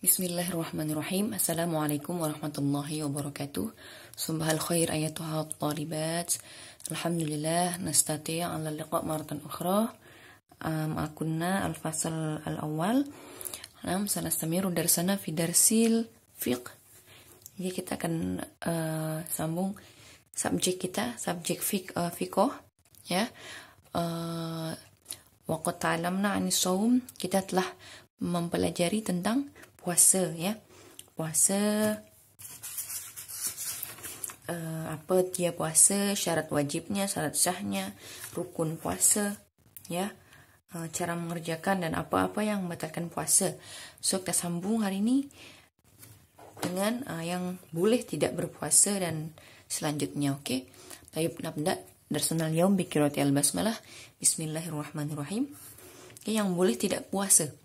Bismillahirrahmanirrahim. Assalamualaikum warahmatullahi wabarakatuh. Sumbahal khair ayatuha talibat. Alhamdulillah nastati' ala liqa' maratan ukhra. Akunna al-fasal al-awwal. Sanastamiru darsana fi darsil fiqh. Jadi kita akan sambung subjek kita, subjek fiqh ya. Wa qad ta'lamna 'anis shaum. Kita telah mempelajari tentang puasa ya. Puasa, apa dia puasa, syarat wajibnya, syarat sahnya, rukun puasa ya, cara mengerjakan dan apa-apa yang membatalkan puasa. So kita sambung hari ini dengan yang boleh tidak berpuasa dan selanjutnya. Oke. Tayyib nabda darsanal yaum bi qiraati al-basmalah. Bismillahirrahmanirrahim. Oke, yang boleh tidak puasa.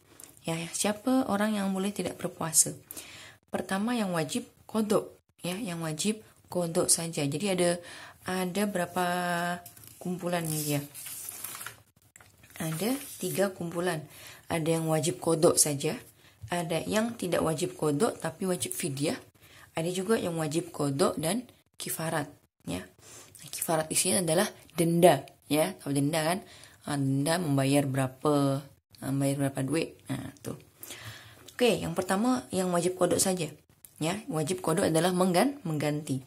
Ya, siapa orang yang boleh tidak berpuasa? Pertama yang wajib qodok, ya, yang wajib qodok saja. Jadi ada berapa kumpulan nih dia? Ada 3 kumpulan. Ada yang wajib qodok saja, ada yang tidak wajib qodok tapi wajib fidyah, ada juga yang wajib qodok dan kifarat, ya. Kifarat di sini adalah denda, ya. Tahu denda kan? Denda membayar berapa duit. Nah, tuh. Oke, yang pertama yang wajib kodok saja. Ya, wajib kodok adalah mengganti.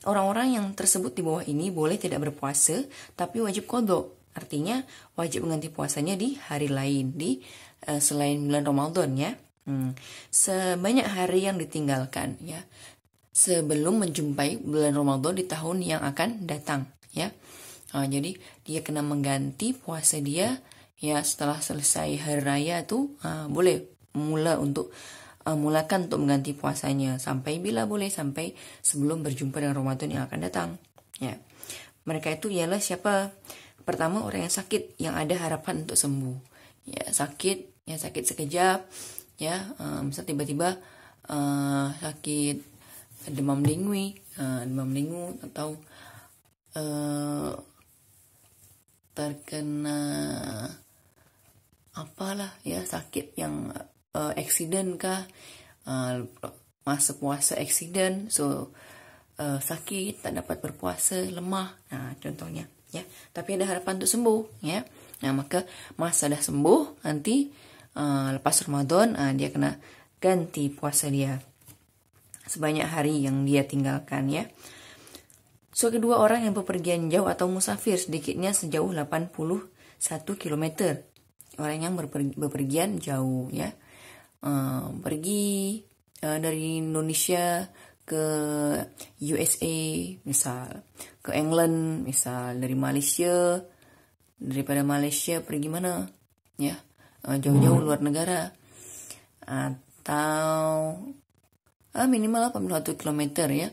Orang-orang yang tersebut di bawah ini boleh tidak berpuasa, tapi wajib kodok. Artinya wajib mengganti puasanya di hari lain, selain bulan Ramadan ya. Sebanyak hari yang ditinggalkan ya, sebelum menjumpai bulan Ramadan di tahun yang akan datang ya. Jadi dia kena mengganti puasa dia. Ya, setelah selesai hari raya tuh boleh mulakan untuk mengganti puasanya sampai bila boleh, sampai sebelum berjumpa dengan Ramadan yang akan datang. Ya, mereka itu ialah siapa? Pertama orang yang sakit, yang ada harapan untuk sembuh. Ya, sakit sekejap. Ya, misal tiba-tiba sakit demam dengue atau terkena apalah ya, sakit yang accident kah, masa puasa accident, sakit tak dapat berpuasa, lemah, nah contohnya ya, tapi ada harapan untuk sembuh ya. Nah maka masa dah sembuh nanti lepas Ramadan dia kena ganti puasa dia sebanyak hari yang dia tinggalkan ya. So kedua, orang yang bepergian jauh atau musafir sedikitnya sejauh 81 km. Orang yang bepergian jauh ya, pergi dari Indonesia ke USA misal, ke England misal, daripada Malaysia pergi mana ya, jauh-jauh luar negara, atau minimal 81 km ya,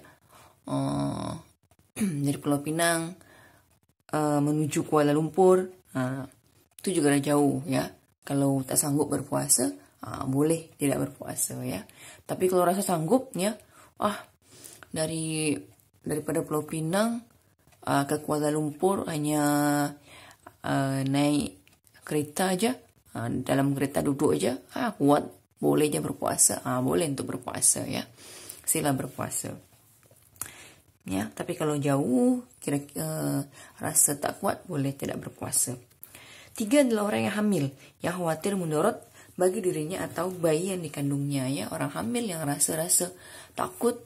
dari Pulau Pinang menuju Kuala Lumpur. Itu juga jauh ya. Kalau tak sanggup berpuasa, boleh tidak berpuasa ya. Tapi kalau rasa sanggup ya, daripada Pulau Pinang ke Kuala Lumpur hanya naik kereta aja, dalam kereta duduk aja, kuat, boleh aja berpuasa, boleh untuk berpuasa ya. Sila berpuasa. Ya, tapi kalau jauh kira-kira rasa tak kuat, boleh tidak berpuasa. 3 adalah orang yang hamil, yang khawatir mudarat bagi dirinya atau bayi yang dikandungnya ya. Orang hamil yang rasa-rasa takut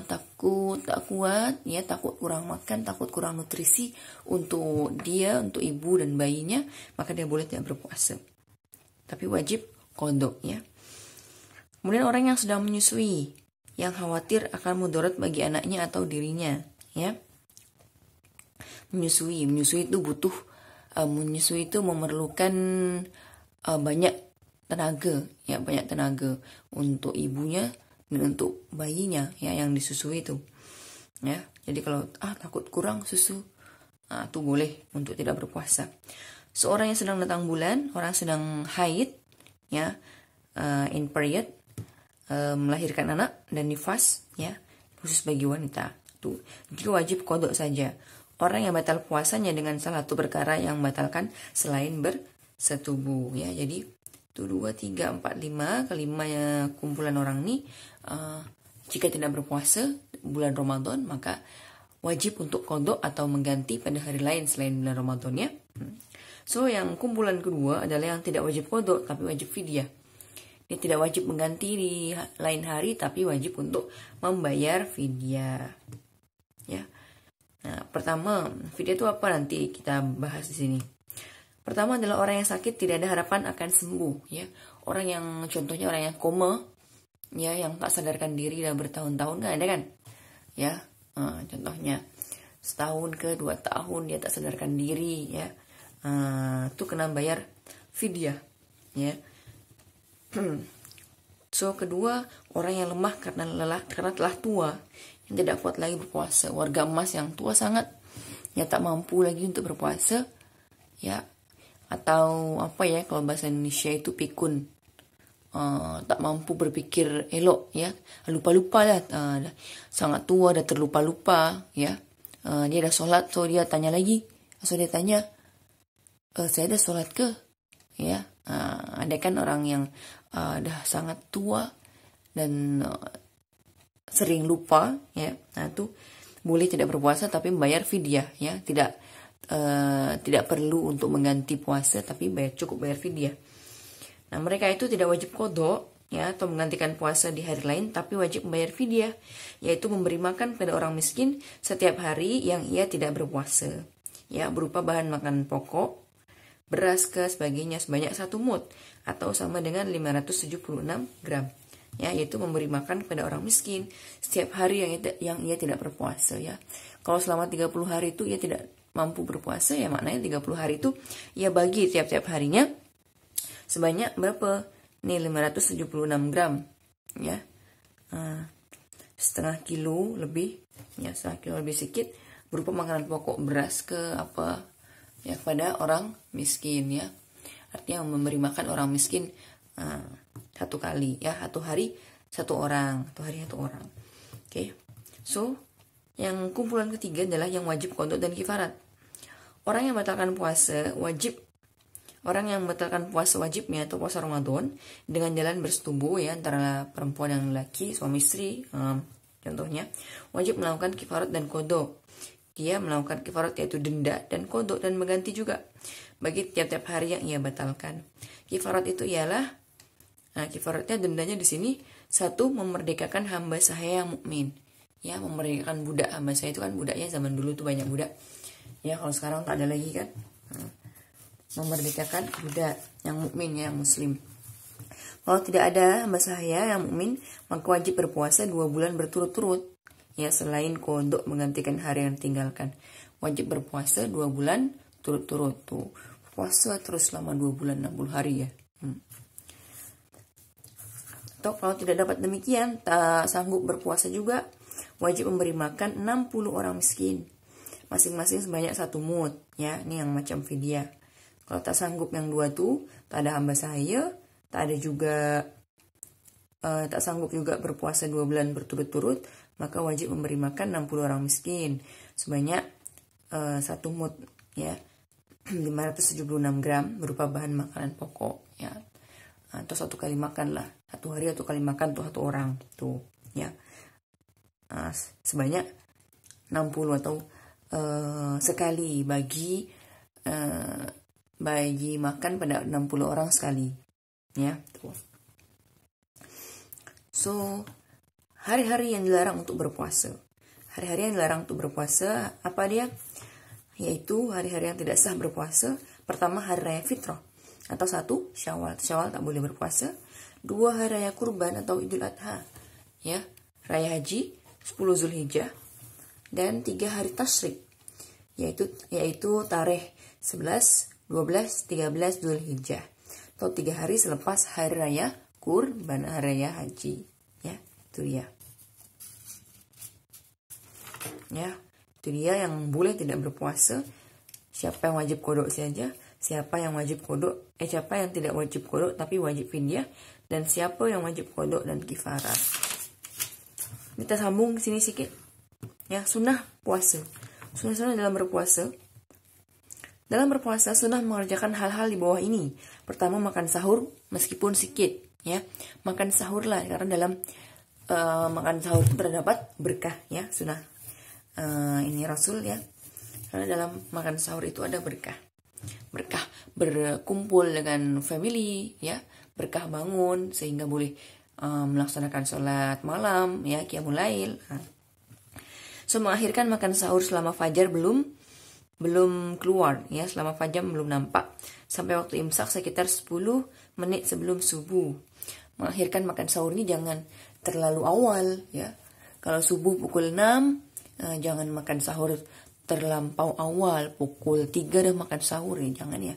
tak kuat ya, takut kurang makan, takut kurang nutrisi untuk dia, untuk ibu dan bayinya, maka dia boleh tidak berpuasa. Tapi wajib qodok ya. Kemudian orang yang sedang menyusui, yang khawatir akan mudarat bagi anaknya atau dirinya ya. Menyusui itu memerlukan banyak tenaga untuk ibunya dan untuk bayinya ya yang disusui itu ya. Jadi kalau takut kurang susu, itu boleh untuk tidak berpuasa. Seorang yang sedang datang bulan, orang sedang haid ya, in period, melahirkan anak dan nifas ya, khusus bagi wanita tuh juga wajib qodok saja. Orang yang batal puasanya dengan salah satu perkara yang membatalkan selain bersetubuh ya. Jadi 1, 2, 3, 4, 5. Kelima ya kumpulan orang nih jika tidak berpuasa bulan Ramadan maka wajib untuk qadha atau mengganti pada hari lain selain bulan Ramadan ya. So yang kumpulan kedua adalah yang tidak wajib qadha tapi wajib fidyah. Dia tidak wajib mengganti di lain hari tapi wajib untuk membayar fidyah. Ya. Nah, pertama, fidyah itu apa nanti kita bahas di sini. Pertama adalah orang yang sakit tidak ada harapan akan sembuh ya. Orang yang contohnya orang yang koma ya, yang tak sadarkan diri dan bertahun-tahun kan ada kan? Ya. Contohnya setahun ke 2 tahun dia tak sadarkan diri ya. Itu kena bayar fidyah ya. So kedua, orang yang lemah karena telah tua, yang tidak kuat lagi berpuasa, warga emas yang tua sangat, yang tak mampu lagi untuk berpuasa, ya, atau apa ya kalau bahasa Indonesia itu pikun, tak mampu berpikir elok, ya, lupa-lupa lah, sangat tua, dah terlupa-lupa, ya, dia dah solat, so dia tanya lagi, saya dah solat ke, ya, ada kan orang yang dah sangat tua dan sering lupa ya, nah itu boleh tidak berpuasa tapi membayar fidyah ya, tidak perlu untuk mengganti puasa tapi cukup bayar fidyah. Nah mereka itu tidak wajib qadha ya atau menggantikan puasa di hari lain tapi wajib membayar fidyah, yaitu memberi makan pada orang miskin setiap hari yang ia tidak berpuasa ya, berupa bahan makanan pokok, beras ke sebagainya sebanyak 1 mud atau sama dengan 576 gram ya, yaitu memberi makan kepada orang miskin setiap hari yang ia tidak berpuasa ya. Kalau selama 30 hari itu ia tidak mampu berpuasa ya, maknanya 30 hari itu ia bagi tiap-tiap harinya sebanyak berapa nih, 576 gram ya, setengah kilo lebih ya, setengah kilo lebih sedikit, berupa makanan pokok, beras ke apa ya kepada orang miskin ya, artinya memberi makan orang miskin 1 kali ya, 1 hari 1 orang, 1 hari 1 orang. Oke. So yang kumpulan ketiga adalah yang wajib qadha dan kifarat. Orang yang membatalkan puasa wajibnya atau puasa Ramadan dengan jalan bersetubuh ya antara perempuan dan laki, suami istri, contohnya wajib melakukan kifarat dan qadha. Dia melakukan kifarat yaitu denda dan qadha dan mengganti juga bagi tiap-tiap hari yang ia batalkan. Kifarat itu ialah, kifaratnya dendanya di sini 1, memerdekakan hamba sahaya yang mukmin. Ya, memerdekakan budak. Hamba sahaya itu kan budaknya zaman dulu tuh banyak budak. Ya, kalau sekarang tak ada lagi kan. Memerdekakan budak yang mukmin ya, yang muslim. Kalau tidak ada hamba sahaya yang mukmin, maka wajib berpuasa 2 bulan berturut-turut. Ya, selain qadha menggantikan hari yang ditinggalkan, wajib berpuasa 2 bulan turut-turut tuh. Puasa terus selama 2 bulan 60 hari ya. Atau kalau tidak dapat demikian, tak sanggup berpuasa juga, wajib memberi makan 60 orang miskin, masing-masing sebanyak 1 mud ya, ini yang macam fidyah. Kalau tak sanggup yang 2 tuh, tak ada hamba sahaya, tak ada juga tak sanggup juga berpuasa 2 bulan berturut-turut, maka wajib memberi makan 60 orang miskin sebanyak 1 mud ya, 576 gram berupa bahan makanan pokok ya, atau 1 kali makan lah, 1 hari 1 kali makan tuh 1 orang tuh ya, sebanyak 60 atau sekali bagi makan pada 60 orang sekali ya tuh. So hari-hari yang dilarang untuk berpuasa, hari-hari yang dilarang untuk berpuasa apa dia? Yaitu hari-hari yang tidak sah berpuasa. Pertama, hari raya fitrah atau 1 Syawal. Syawal tak boleh berpuasa. 2, hari raya kurban atau Idul Adha ya, raya haji 10 Zulhijjah. Dan 3 hari tasyrik yaitu tarikh 11, 12, 13 Zulhijjah atau 3 hari selepas hari raya kurban, hari raya haji ya, itu dia ya. Itu dia yang boleh tidak berpuasa. Siapa yang wajib qadha saja, siapa yang tidak wajib qadha tapi wajib fidyah, dan siapa yang wajib qadha dan kifarat. Kita sambung sini sedikit. Ya, sunnah puasa. Sunnah dalam berpuasa. Dalam berpuasa sunnah mengerjakan hal-hal di bawah ini. Pertama, makan sahur meskipun sedikit, ya. Makan sahur lah, karena dalam makan sahur itu terdapat berkah, ya. Sunnah ini Rasul, ya. Karena dalam makan sahur itu ada berkah. Berkah berkumpul dengan family, ya. Berkah bangun sehingga boleh melaksanakan sholat malam, ya, qiyamul lail. So, mengakhirkan makan sahur selama fajar belum keluar, ya, selama fajar belum nampak, sampai waktu imsak sekitar 10 menit sebelum subuh. Mengakhirkan makan sahur ini jangan terlalu awal, ya. Kalau subuh pukul 6, jangan makan sahur terlampau awal, pukul 3 dah makan sahur, ya, jangan, ya.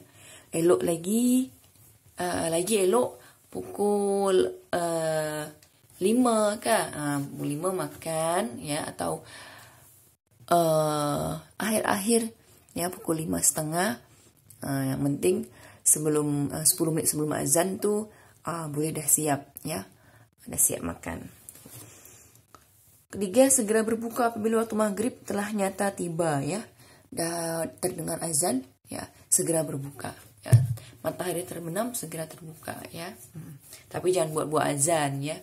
Elok lagi elok pukul 5 kah? Pukul 5 makan, ya, atau akhir-akhir, ya, pukul 5:30. Yang penting sebelum 10 menit sebelum azan tuh boleh dah siap, ya, dah siap makan. Ketiga, segera berbuka apabila waktu maghrib telah nyata tiba, ya, dah terdengar azan, ya, segera berbuka, ya. Matahari terbenam segera terbuka, ya. Tapi jangan buat-buat azan, ya.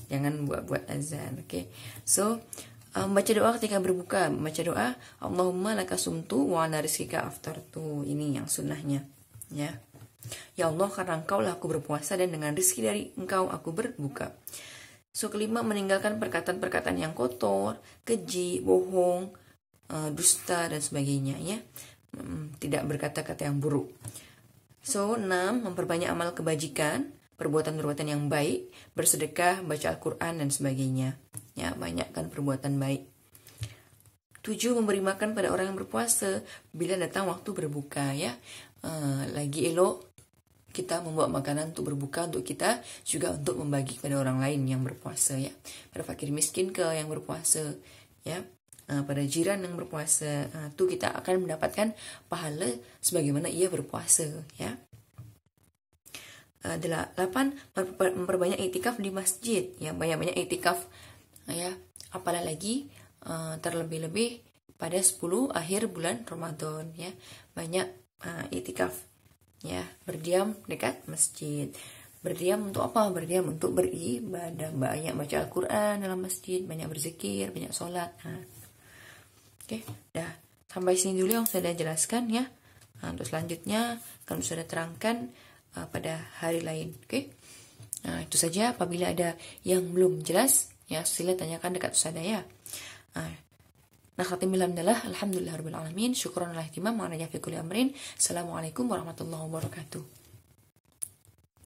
Jangan buat-buat azan, oke. So, baca doa ketika berbuka, baca doa Allahumma laka sumtu wa ala rizkika aftartu. Ini yang sunnahnya, ya. Ya Allah, karena Engkau lah aku berpuasa dan dengan rezeki dari Engkau aku berbuka. So, kelima, meninggalkan perkataan-perkataan yang kotor, keji, bohong, dusta dan sebagainya, ya. Tidak berkata-kata yang buruk. So, 6, memperbanyak amal kebajikan, perbuatan-perbuatan yang baik, bersedekah, baca Al-Quran dan sebagainya, ya, banyakkan perbuatan baik. 7, memberi makan pada orang yang berpuasa bila datang waktu berbuka, ya. Lagi elok kita membawa makanan untuk berbuka untuk kita, juga untuk membagi kepada orang lain yang berpuasa, ya. Pada fakir miskin ke yang berpuasa, ya. Pada jiran yang berpuasa, tu kita akan mendapatkan pahala sebagaimana ia berpuasa, ya. 8, memperbanyak iktikaf di masjid, ya, banyak-banyak iktikaf, ya, apalagi lagi terlebih-lebih pada 10 akhir bulan Ramadan, ya, banyak iktikaf, ya, berdiam dekat masjid. Berdiam untuk apa? Berdiam untuk beribadah, banyak baca Al-Quran dalam masjid, banyak berzikir, banyak sholat. Oke, dah sampai sini dulu yang saya jelaskan, ya. Untuk selanjutnya akan sudah terangkan pada hari lain. Oke. Itu saja. Apabila ada yang belum jelas, ya, sila tanyakan dekat ustazah, ya. Alhamdulillah rabbil alamin. Syukran ala ihtimam wa ala fi kulli amrin. Assalamualaikum warahmatullahi wabarakatuh.